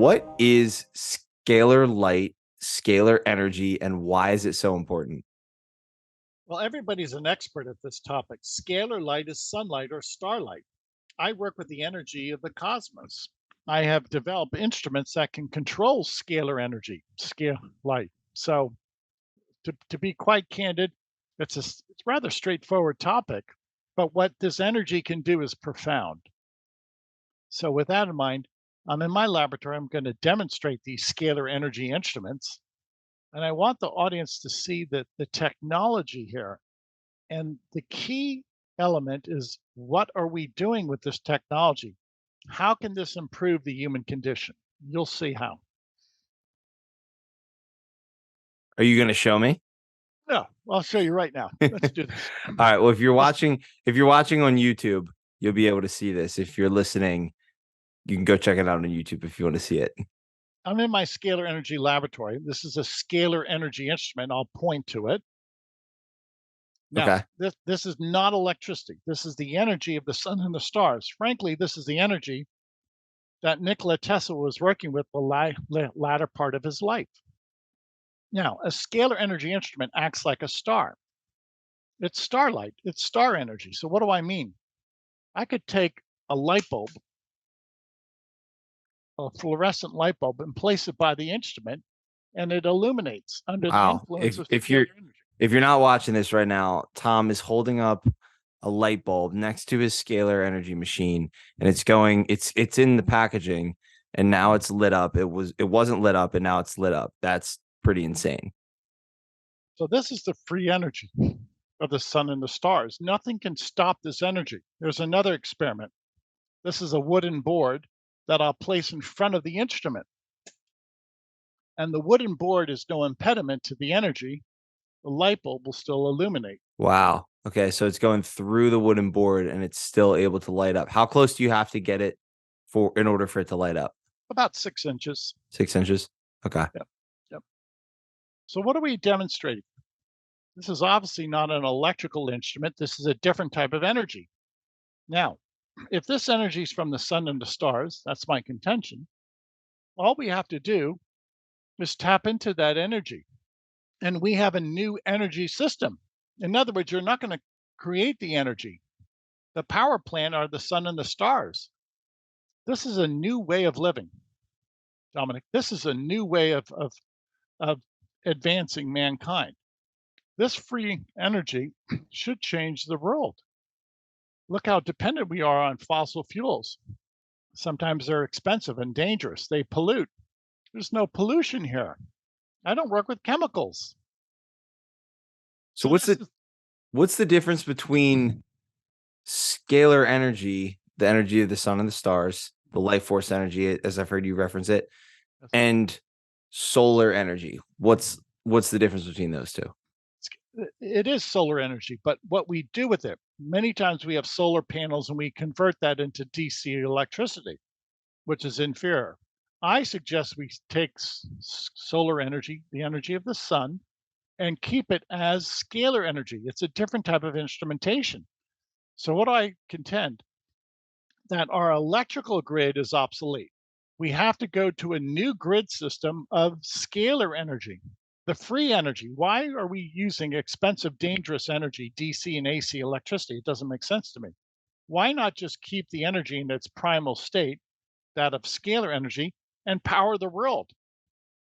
What is scalar light, scalar energy, and why is it so important? Well, everybody's an expert at this topic. Scalar light is sunlight or starlight. I work with the energy of the cosmos. I have developed instruments that can control scalar energy, scale light. So, to be quite candid, it's rather straightforward topic, but what this energy can do is profound. So, with that in mind, I'm in my laboratory. I'm going to demonstrate these scalar energy instruments, and I want the audience to see that the technology here. And the key element is, what are we doing with this technology? How can this improve the human condition? You'll see how. Are you going to show me? No, I'll show you right now. All Let's do this. right. Well, Let's, if you're watching on YouTube, you'll be able to see this. If you're listening, you can go check it out on YouTube if you want to see it. I'm in my scalar energy laboratory. This is a scalar energy instrument. I'll point to it. Now, Okay. this is not electricity. This is the energy of the sun and the stars. Frankly, this is the energy that Nikola Tesla was working with the latter part of his life. Now, a scalar energy instrument acts like a star. It's starlight, it's star energy. So, what do I mean? I could take a light bulb, a fluorescent light bulb, and place it by the instrument, and it illuminates under the Wow. influence If of if scalar you're energy. if you're not watching this right now, Tom is holding up a light bulb next to his scalar energy machine, and it's in the packaging, and now it's lit up. It wasn't lit up, and now it's lit up. That's pretty insane. So, this is the free energy of the sun and the stars. Nothing can stop this energy. There's another experiment. This is a wooden board that I'll place in front of the instrument. And the wooden board is no impediment to the energy. The light bulb will still illuminate. Wow. Okay, so it's going through the wooden board and it's still able to light up. How close do you have to get it for in order for it to light up? About 6 inches. 6 inches? Okay. Yep. Yep. So, what are we demonstrating? This is obviously not an electrical instrument. This is a different type of energy. Now, if this energy is from the sun and the stars, that's my contention, all we have to do is tap into that energy. And we have a new energy system. In other words, you're not going to create the energy. The power plant are the sun and the stars. This is a new way of living, Dominic. This is a new way of advancing mankind. This free energy should change the world. Look how dependent we are on fossil fuels. Sometimes they're expensive and dangerous. They pollute. There's no pollution here. I don't work with chemicals. So So this is what's the difference between scalar energy, the energy of the sun and the stars, the life force energy, as I've heard you reference it, that's right. and solar energy? What's the difference between those two? It is solar energy, but what we do with it, many times we have solar panels and we convert that into DC electricity, which is inferior. I suggest we take solar energy, the energy of the sun, and keep it as scalar energy. It's a different type of instrumentation. So, what do I contend? That our electrical grid is obsolete. We have to go to a new grid system of scalar energy, the free energy. Why are we using expensive, dangerous energy, DC and AC electricity? It doesn't make sense to me. Why not just keep the energy in its primal state, that of scalar energy, and power the world?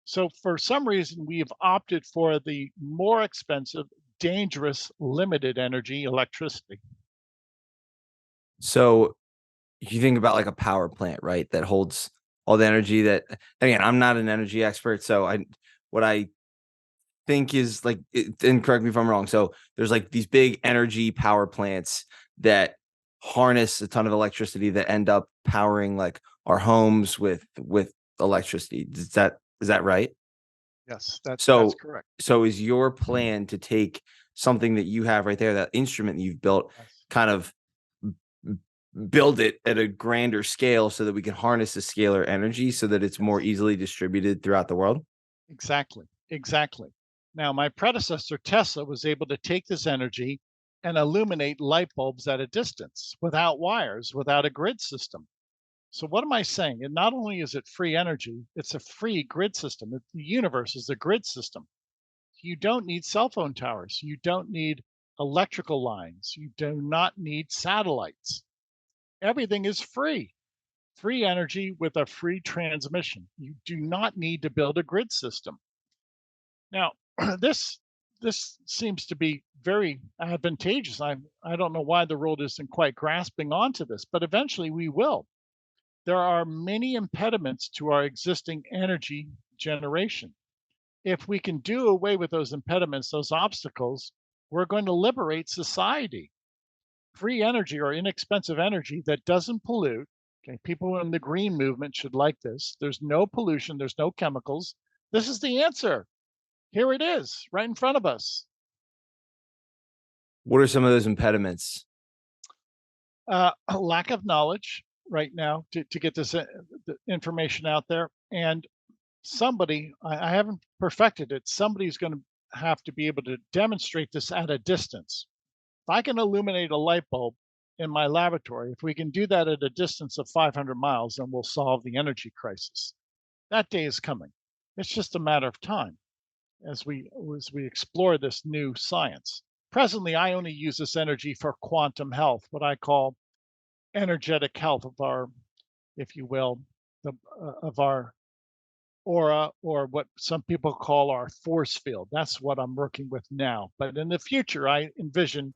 So, for some reason, we've opted for the more expensive, dangerous, limited energy electricity. So you think about like a power plant, right? That holds all the energy that again, I'm not an energy expert, so what I think is like and correct me if I'm wrong. So there's like these big energy power plants that harness a ton of electricity that end up powering like our homes with electricity. Is that right? Yes, that's So correct. so is your plan to take something that you have right there, that instrument that you've built, Yes. kind of build it at a grander scale so that we can harness the scalar energy so that it's more Yes. easily distributed throughout the world? Exactly. Exactly. Now, my predecessor, Tesla, was able to take this energy and illuminate light bulbs at a distance without wires, without a grid system. So what am I saying? And not only is it free energy, it's a free grid system. The universe is a grid system. You don't need cell phone towers. You don't need electrical lines. You do not need satellites. Everything is free. Free energy with a free transmission. You do not need to build a grid system. Now, this this seems to be very advantageous. I don't know why the world isn't quite grasping onto this, but eventually we will. There are many impediments to our existing energy generation. If we can do away with those impediments, those obstacles, we're going to liberate society. Free energy or inexpensive energy that doesn't pollute. Okay, people in the green movement should like this. There's no pollution, there's no chemicals. This is the answer. Here it is, right in front of us. What are some of those impediments? A lack of knowledge right now to get this the information out there. And somebody, I haven't perfected it, somebody's going to have to be able to demonstrate this at a distance. If I can illuminate a light bulb in my laboratory, if we can do that at a distance of 500 miles, then we'll solve the energy crisis. That day is coming. It's just a matter of time as we explore this new science. Presently, I only use this energy for quantum health, what I call energetic health of our, if you will, of our aura, or what some people call our force field. That's what I'm working with now. But in the future, I envision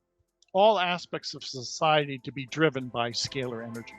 all aspects of society to be driven by scalar energy.